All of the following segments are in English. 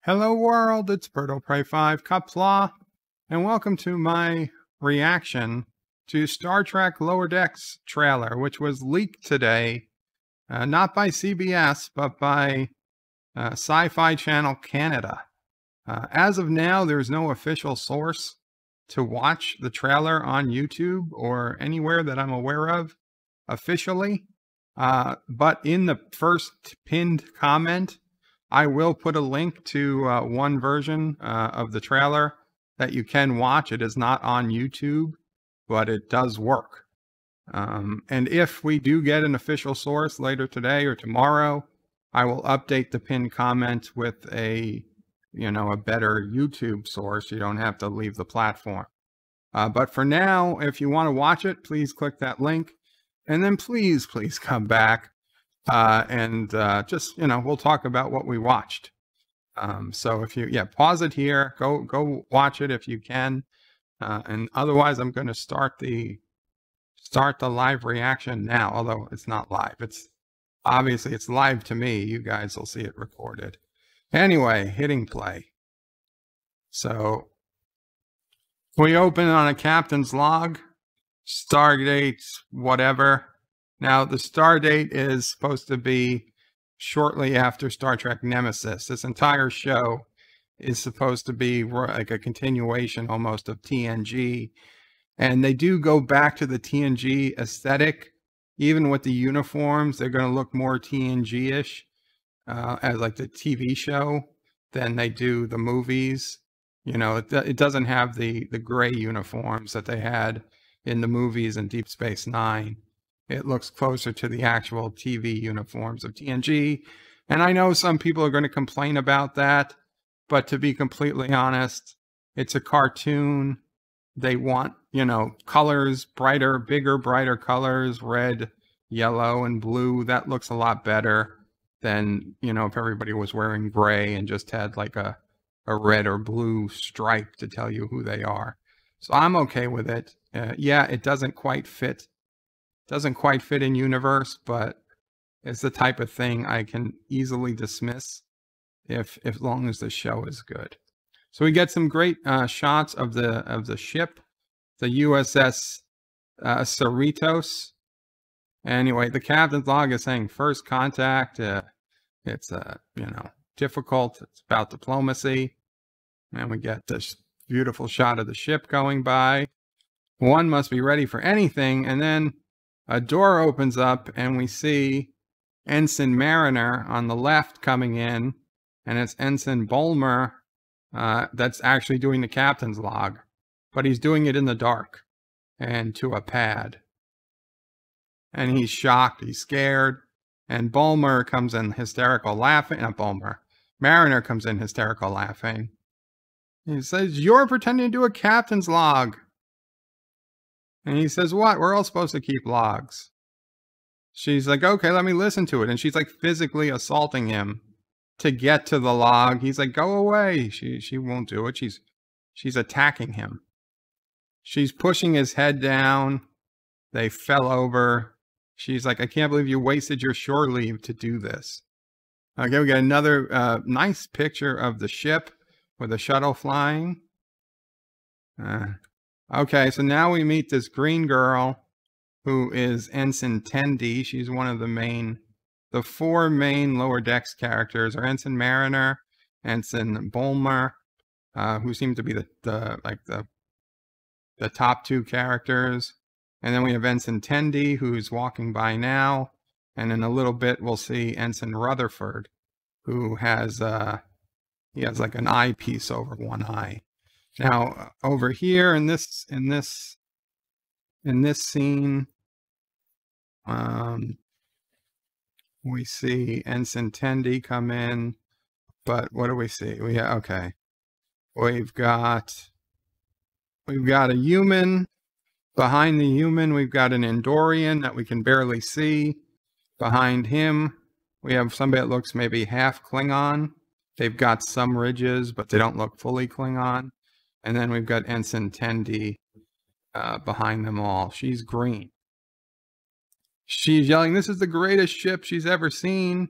Hello world, it's Berto Prey 5 Cupflaw, and welcome to my reaction to Star Trek Lower Decks trailer, which was leaked today, not by CBS, but by Sci-Fi Channel Canada. As of now, there's no official source to watch the trailer on YouTube or anywhere that I'm aware of officially, but in the first pinned comment, I will put a link to one version of the trailer that you can watch. It is not on YouTube, but it does work. And if we do get an official source later today or tomorrow, I will update the pinned comment with a better YouTube source. You don't have to leave the platform. But for now, if you want to watch it, please click that link. And then please come back. Just, we'll talk about what we watched. So if you, pause it here, go watch it if you can. And otherwise I'm going to start the live reaction now, although it's not live. Obviously it's live to me. You guys will see it recorded. Anyway, hitting play. So we open on a captain's log, Stardate, whatever. Now, the star date is supposed to be shortly after Star Trek Nemesis. This entire show is supposed to be like a continuation almost of TNG. And they do go back to the TNG aesthetic. Even with the uniforms, they're going to look more TNG-ish as like the TV show than they do the movies. It doesn't have the gray uniforms that they had in the movies and Deep Space Nine. It looks closer to the actual TV uniforms of TNG. And I know some people are going to complain about that, but to be completely honest, it's a cartoon. They want, colors, bigger, brighter colors, red, yellow, and blue. That looks a lot better than, if everybody was wearing gray and just had like a red or blue stripe to tell you who they are. So I'm okay with it. It doesn't quite fit in universe, but it's the type of thing I can easily dismiss if long as the show is good. So we get some great shots of the ship, the USS Cerritos. Anyway, the captain's log is saying first contact. It's difficult. It's about diplomacy, and we get this beautiful shot of the ship going by. One must be ready for anything, and then a door opens up and we see Ensign Mariner on the left coming in, and it's Ensign Bulmer that's actually doing the captain's log, but he's doing it in the dark and to a pad. And he's shocked, he's scared, and Bulmer comes in hysterical laughing. Not Bulmer, Mariner comes in hysterical laughing. He says, "You're pretending to do a captain's log." And he says, "What? We're all supposed to keep logs." She's like, "Okay, let me listen to it." And she's like physically assaulting him to get to the log. He's like, "Go away." She won't do it. She's attacking him. She's pushing his head down. They fell over. She's like, "I can't believe you wasted your shore leave to do this." Okay, we got another nice picture of the ship with the shuttle flying. Okay, so now we meet this green girl who is Ensign Tendi. She's one of the four main Lower Decks characters are Ensign Mariner, Ensign Bulmer, who seem to be the top two characters. And then we have Ensign Tendi, who's walking by now. And in a little bit, we'll see Ensign Rutherford, who has he has like an eyepiece over one eye. Now, over here in this scene, we see Ensign Tendi come in, but what do we see? We've got a human. Behind the human, we've got an Andorian that we can barely see. Behind him, we have somebody that looks maybe half Klingon. They've got some ridges, but they don't look fully Klingon. And then we've got Ensign Tendi behind them all. She's green. She's yelling, "This is the greatest ship she's ever seen."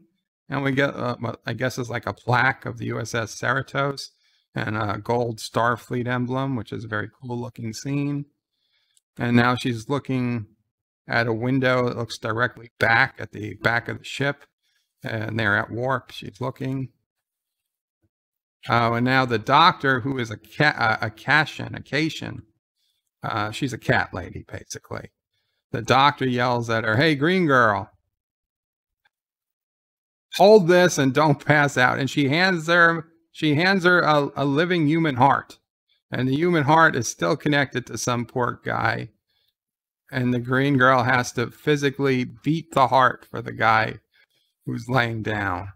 And we get what I guess is like a plaque of the USS Cerritos and a gold Starfleet emblem, which is a very cool looking scene. And now she's looking at a window that looks directly back at the back of the ship, and they're at warp. She's looking. And now the doctor, who is a Caitian, she's a cat lady, basically. The doctor yells at her, "Hey, green girl, hold this and don't pass out." And she hands her a living human heart. And the human heart is still connected to some poor guy. And the green girl has to physically beat the heart for the guy who's laying down.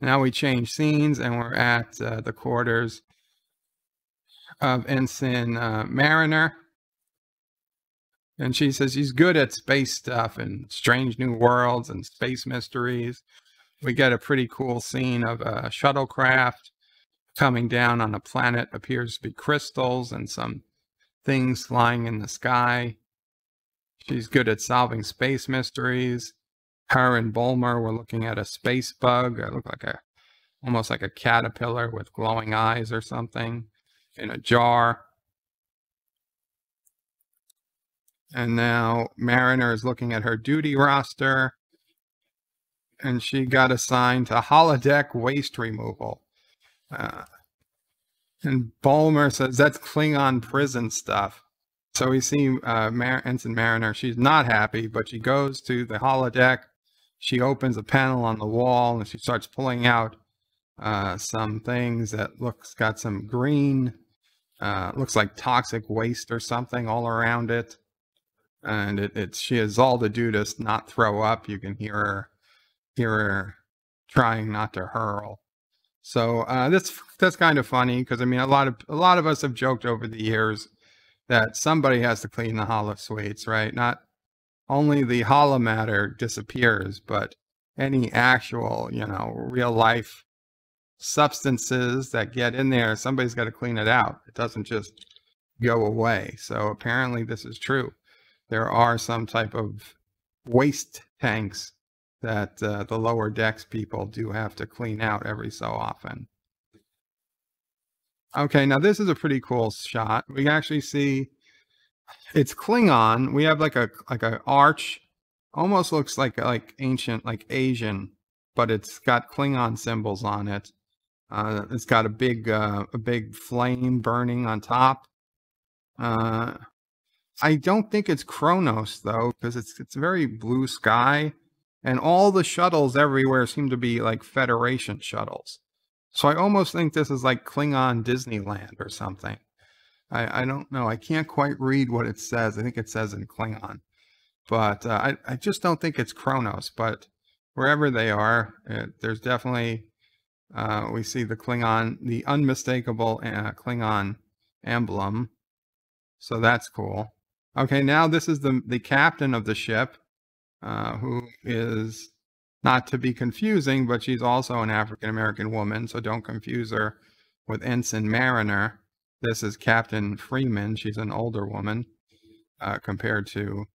Now we change scenes and we're at the quarters of Ensign Mariner. And she says she's good at space stuff and strange new worlds and space mysteries. We get a pretty cool scene of a shuttlecraft coming down on a planet, appears to be crystals and some things flying in the sky. She's good at solving space mysteries. Her and Bulmer were looking at a space bug. It looked like almost like a caterpillar with glowing eyes or something in a jar. And now Mariner is looking at her duty roster, and she got assigned to holodeck waste removal. And Bulmer says that's Klingon prison stuff. So we see Ensign Mariner. She's not happy, but she goes to the holodeck. She opens a panel on the wall, and she starts pulling out some things that got some green, looks like toxic waste or something all around it. And she has all to do to not throw up. You can hear her trying not to hurl. So that's kind of funny, because I mean a lot of us have joked over the years that somebody has to clean the holosuites, right? Not only the holomatter disappears, but any actual, real life substances that get in there, somebody's got to clean it out. It doesn't just go away. So apparently this is true. There are some type of waste tanks that the lower decks people do have to clean out every so often. Okay, now this is a pretty cool shot. We actually see it's Klingon. We have like a arch, almost looks like ancient, like Asian, but it's got Klingon symbols on it. It's got a big flame burning on top. I don't think it's Kronos though, because it's very blue sky, and all the shuttles everywhere seem to be like Federation shuttles. So I almost think this is like Klingon Disneyland or something. I don't know. I can't quite read what it says. I think it says in Klingon, but I just don't think it's Kronos. But wherever they are, there's definitely we see the unmistakable Klingon emblem. So that's cool. Okay, now this is the captain of the ship, who is not to be confusing, but she's also an African-American woman, so don't confuse her with Ensign Mariner. This is Captain Freeman. She's an older woman compared to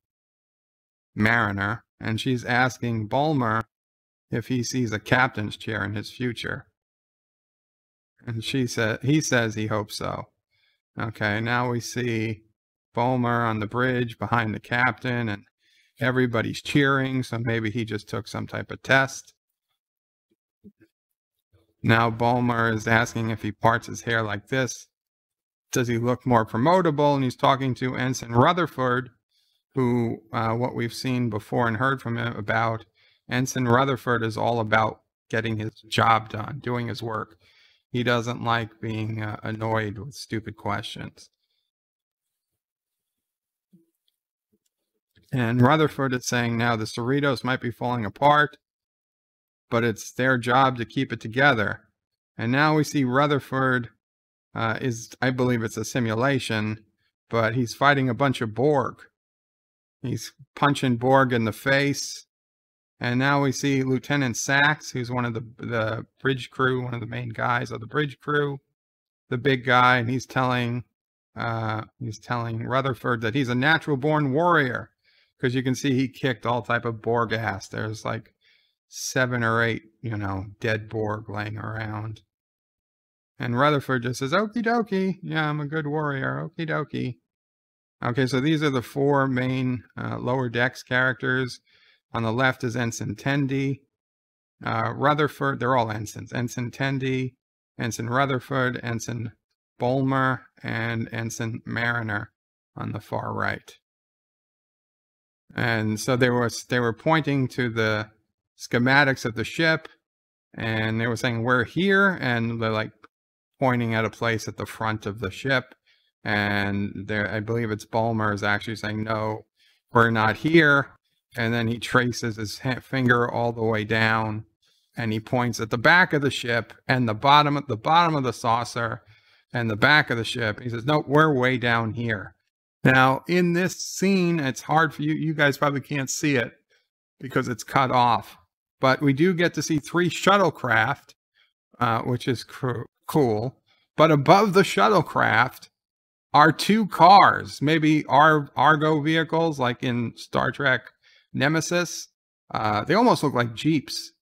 Mariner, and she's asking Bulmer if he sees a captain's chair in his future. And he says he hopes so. Okay, now we see Bulmer on the bridge behind the captain, and everybody's cheering, so maybe he just took some type of test. Now Bulmer is asking if he parts his hair like this, does he look more promotable? And he's talking to Ensign Rutherford, who, what we've seen before and heard from him about, Ensign Rutherford is all about getting his job done, doing his work. He doesn't like being annoyed with stupid questions. And Rutherford is saying now the Cerritos might be falling apart, but it's their job to keep it together. And now we see Rutherford I believe it's a simulation, but he's fighting a bunch of Borg. He's punching Borg in the face. And now we see Lieutenant Sachs, who's one of the bridge crew, one of the main guys of the bridge crew, the big guy, and he's telling Rutherford that he's a natural born warrior, because you can see he kicked all type of Borg ass. There's like 7 or 8, dead Borg laying around. And Rutherford just says, "Okie dokie. Yeah, I'm a good warrior. Okie dokie." Okay, so these are the 4 main lower decks characters. On the left is Ensign Tendi. Rutherford, they're all ensigns. Ensign Tendi, Ensign Rutherford, Ensign Bulmer, and Ensign Mariner on the far right. And so they were pointing to the schematics of the ship, and they were saying, "We're here," and they're like pointing at a place at the front of the ship. And I believe it's Bulmer is actually saying, "No, we're not here." And then he traces his finger all the way down, and he points at the back of the ship and the bottom of the saucer and the back of the ship. He says, "No, we're way down here." Now, in this scene, it's hard for you. You guys probably can't see it because it's cut off. But we do get to see 3 shuttlecraft, which is cool. But above the shuttlecraft are 2 cars, maybe Argo vehicles like in Star Trek Nemesis. They almost look like Jeeps.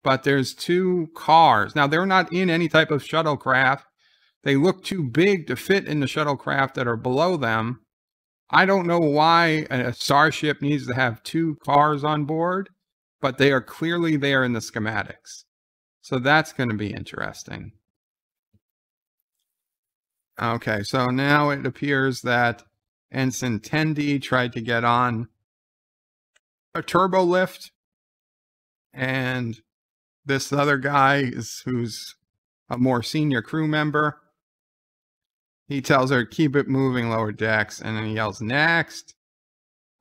But there's 2 cars. Now, they're not in any type of shuttlecraft. They look too big to fit in the shuttlecraft that are below them. I don't know why a starship needs to have 2 cars on board, but they are clearly there in the schematics. So that's going to be interesting. Okay, so now it appears that Ensign Tendi tried to get on a turbo lift, and this other guy who's a more senior crew member, he tells her, "Keep it moving, lower decks," and then he yells, "Next."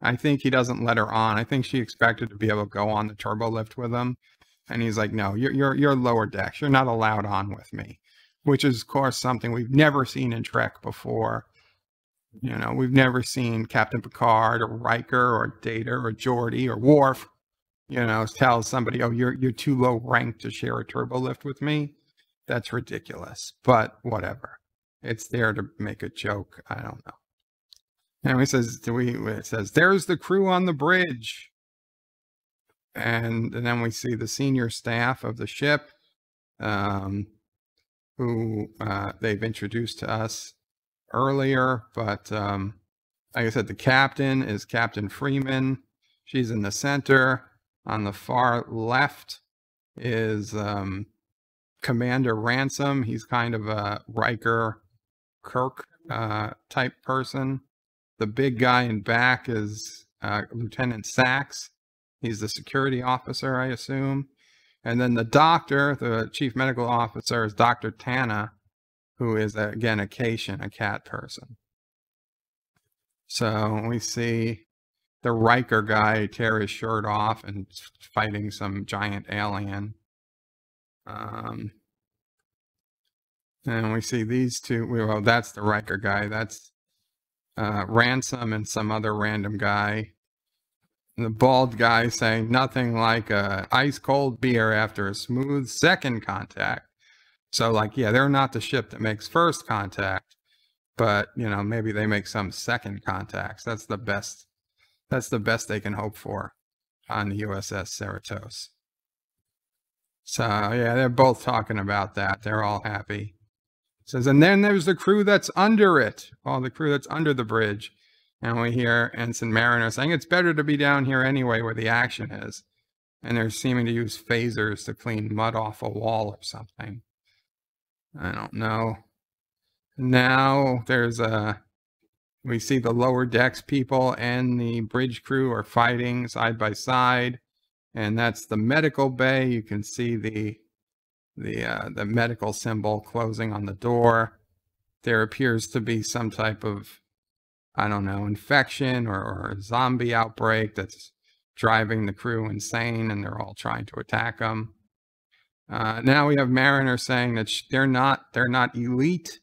I think he doesn't let her on. I think she expected to be able to go on the turbo lift with him, and he's like, "No, you're lower decks. You're not allowed on with me," which is, of course, something we've never seen in Trek before. We've never seen Captain Picard or Riker or Data or Geordi or Worf, tell somebody, "Oh, you're too low ranked to share a turbo lift with me." That's ridiculous, but whatever. It's there to make a joke. I don't know. And it says, "There's the crew on the bridge." And then we see the senior staff of the ship, who they've introduced to us earlier. But like I said, the captain is Captain Freeman. She's in the center. On the far left is Commander Ransom. He's kind of a Riker Kirk type person. The big guy in back is Lieutenant Sachs. He's the security officer, I assume. And then the doctor, the chief medical officer, is Dr. Tana, who is, again, a Cation, a cat person. So we see the Riker guy tear his shirt off and fighting some giant alien. And we see these 2. Well, that's the Riker guy. That's Ransom and some other random guy. And the bald guy saying, "Nothing like a ice cold beer after a smooth second contact." So, like, yeah, they're not the ship that makes first contact, but maybe they make some second contacts. That's the best they can hope for on the USS Cerritos. So yeah, they're both talking about that. They're all happy. It says, "And then there's the crew that's under it." Oh, the crew that's under the bridge. And we hear Ensign Mariner saying, "It's better to be down here anyway where the action is." And they're seeming to use phasers to clean mud off a wall or something. I don't know. Now we see the lower decks people and the bridge crew are fighting side by side. And that's the medical bay. You can see the medical symbol closing on the door. There appears to be some type of, I don't know, infection or zombie outbreak that's driving the crew insane, and they're all trying to attack them. Now we have Mariner saying that they're not elite.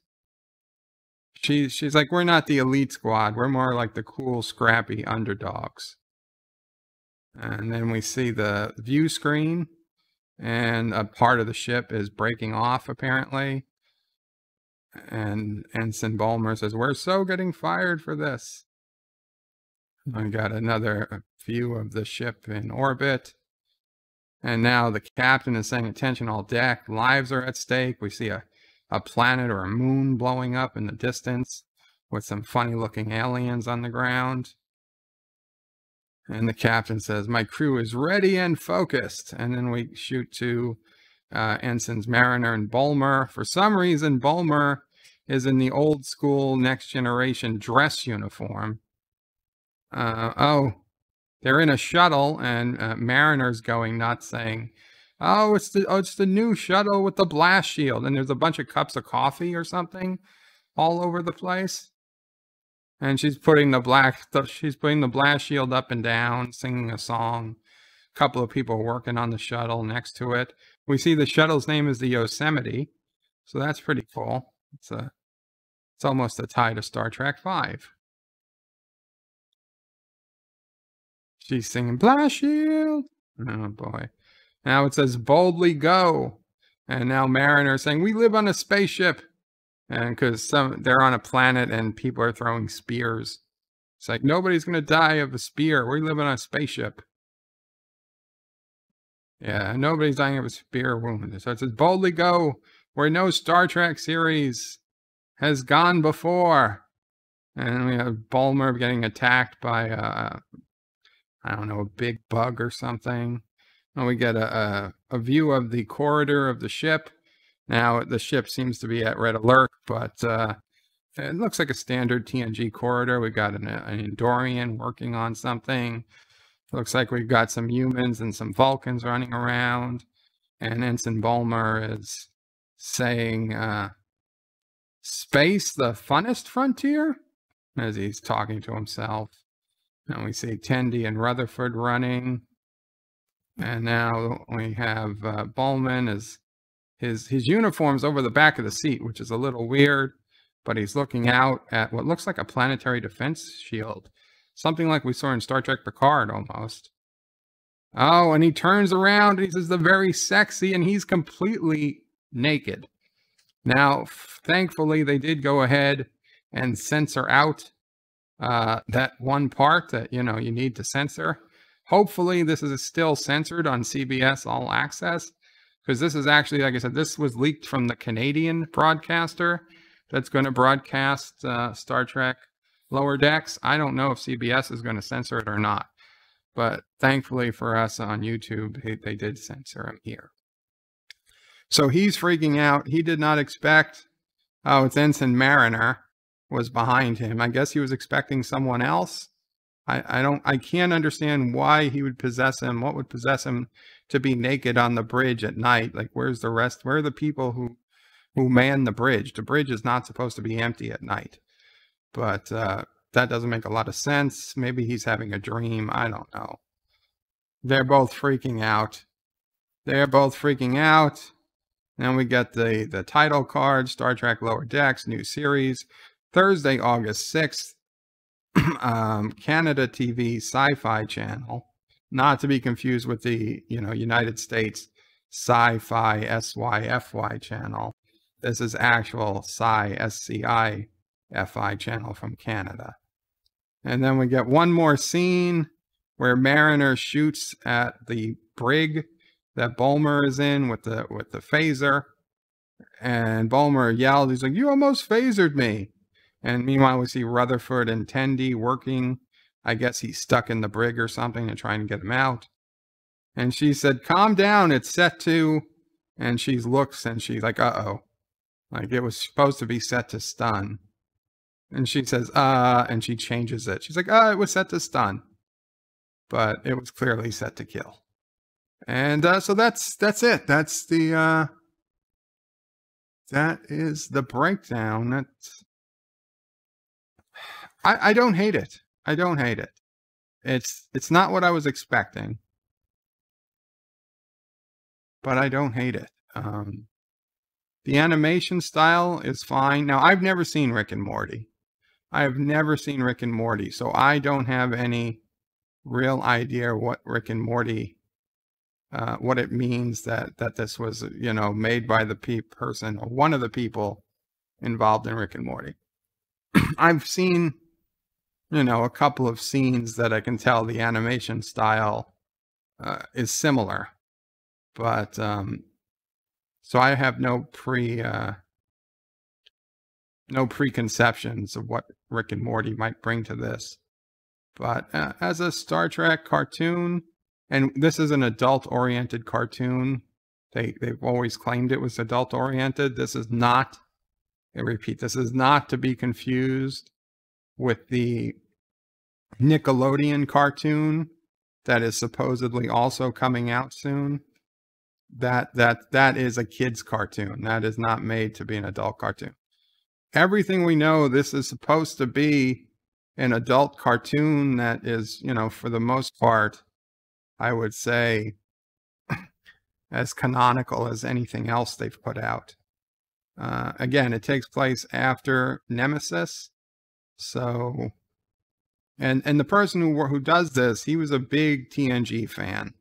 She's like, "We're not the elite squad. We're more like the cool, scrappy underdogs." And then we see the view screen, and a part of the ship is breaking off apparently. And Ensign Bulmer says, "We're so getting fired for this." I got another view of the ship in orbit. And now the captain is saying, attention all deck, lives are at stake. We see a planet or a moon blowing up in the distance with some funny looking aliens on the ground. And the captain says, my crew is ready and focused. And then we shoot to Ensigns Mariner and Bulmer. For some reason, Bulmer is in the old school Next Generation dress uniform. They're in a shuttle, and Mariner's going nuts, saying, it's the new shuttle with the blast shield. And there's a bunch of cups of coffee or something all over the place. And she's putting the blast shield up and down, singing a song. A couple of people working on the shuttle next to it. We see the shuttle's name is the Yosemite, so that's pretty cool. It's almost a tie to Star Trek V. She's singing blast shield. Oh boy. Now it says boldly go. And now Mariner saying, we live on a spaceship. And because they're on a planet and people are throwing spears. It's like, nobody's going to die of a spear. We live on a spaceship. Yeah, nobody's dying of a spear wound. So it says, boldly go where no Star Trek series has gone before. And we have Bulmer getting attacked by, I don't know, a big bug or something. And we get a view of the corridor of the ship. Now, the ship seems to be at red alert, but it looks like a standard TNG corridor. We've got an Andorian working on something. Looks like we've got some humans and some Vulcans running around. And Ensign Bulmer is saying, space, the funnest frontier? As he's talking to himself. And we see Tendi and Rutherford running. And now we have Bowman as his uniform's over the back of the seat, which is a little weird, but he's looking out at what looks like a planetary defense shield. Something like we saw in Star Trek Picard almost. Oh, and he turns around and he says, the very sexy, and he's completely naked. Now, thankfully, they did go ahead and censor out that one part that, you need to censor. Hopefully, this is still censored on CBS All Access, because this is actually, like I said, this was leaked from the Canadian broadcaster that's going to broadcast Star Trek Lower Decks. I don't know if CBS is going to censor it or not, but thankfully for us on YouTube, they did censor him here. So he's freaking out. He did not expect, it's Ensign Mariner was behind him. I guess he was expecting someone else. I can't understand why he would possess him. What would possess him to be naked on the bridge at night? Like, where's the rest? Where are the people who man the bridge? The bridge is not supposed to be empty at night. But that doesn't make a lot of sense. Maybe he's having a dream. I don't know. They're both freaking out. They're both freaking out. Then we get the title card, Star Trek Lower Decks, new series, Thursday, August 6th. Canada TV Sci-Fi Channel, not to be confused with the United States Sci-Fi SYFY channel. This is actual Sci SCI-FI channel from Canada. And then we get one more scene where Mariner shoots at the brig that Bulmer is in with the phaser, and Bulmer yelled, he's like, you almost phasered me. And meanwhile, we see Rutherford and Tendi working. I guess he's stuck in the brig or something and trying to get him out. And she said, calm down, it's set to... And she looks and she's like, uh-oh. Like, it was supposed to be set to stun. And she says, and she changes it. She's like, it was set to stun. But it was clearly set to kill. And so that's it. That's the... that is the breakdown. That's... I don't hate it. I don't hate it. It's not what I was expecting. But I don't hate it. The animation style is fine. Now, I've never seen Rick and Morty. I have never seen Rick and Morty, so I don't have any real idea what Rick and Morty, what it means that this was, made by the person or one of the people involved in Rick and Morty. I've seen, a couple of scenes that I can tell the animation style is similar. But so I have no preconceptions of what Rick and Morty might bring to this. But as a Star Trek cartoon, and this is an adult-oriented cartoon, they've always claimed it was adult-oriented. This is not. I repeat, this is not to be confused with the Nickelodeon cartoon that is supposedly also coming out soon. That is a kid's cartoon. That is not made to be an adult cartoon. Everything we know, this is supposed to be an adult cartoon that is, you know, for the most part, I would say, as canonical as anything else they've put out. Again, it takes place after Nemesis. So, and the person who does this, he was a big TNG fan.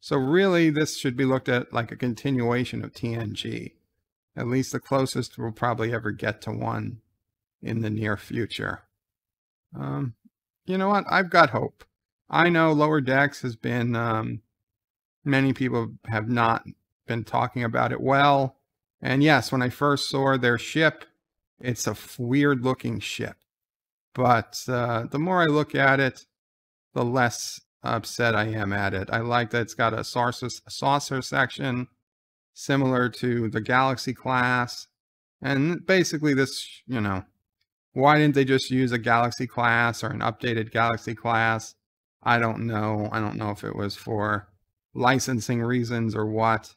So really, this should be looked at like a continuation of TNG. At least the closest we'll probably ever get to one in the near future. You know what? I've got hope. I know Lower Decks has been, many people have not been talking about it well. And yes, when I first saw their ship, it's a weird looking ship. But the more I look at it, the less upset I am at it. I like that it's got a saucer section similar to the Galaxy class. And basically this, you know, why didn't they just use a Galaxy class or an updated Galaxy class? I don't know. I don't know if it was for licensing reasons or what.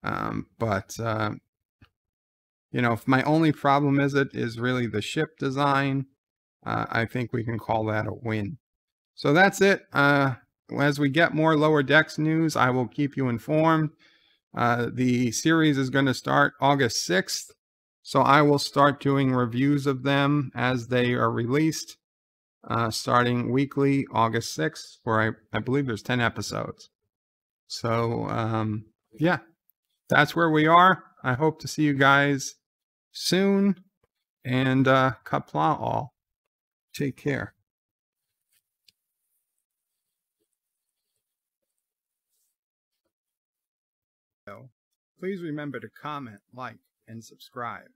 You know, if my only problem is really the ship design, I think we can call that a win. So that's it. As we get more Lower Decks news, I will keep you informed. The series is going to start August 6th. So I will start doing reviews of them as they are released, starting weekly August 6th, where I believe there's 10 episodes. So, yeah, that's where we are. I hope to see you guys soon. And Qapla' all. Take care. Please remember to comment, like, and subscribe.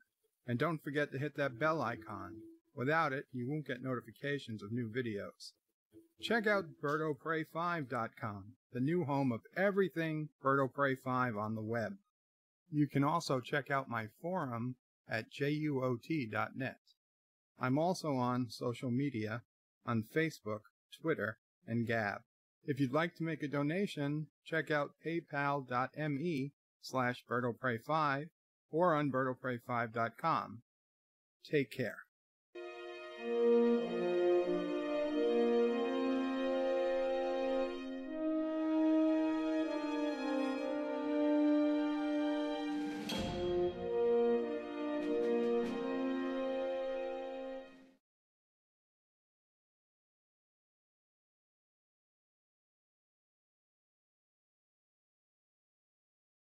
And don't forget to hit that bell icon. Without it, you won't get notifications of new videos. Check out BirdoPrey5.com, the new home of everything Bird of Prey 5 on the web. You can also check out my forum at juot.net. I'm also on social media, on Facebook, Twitter, and Gab. If you'd like to make a donation, check out paypal.me/BirdoPrey5 or on BirdoPrey5.com. Take care.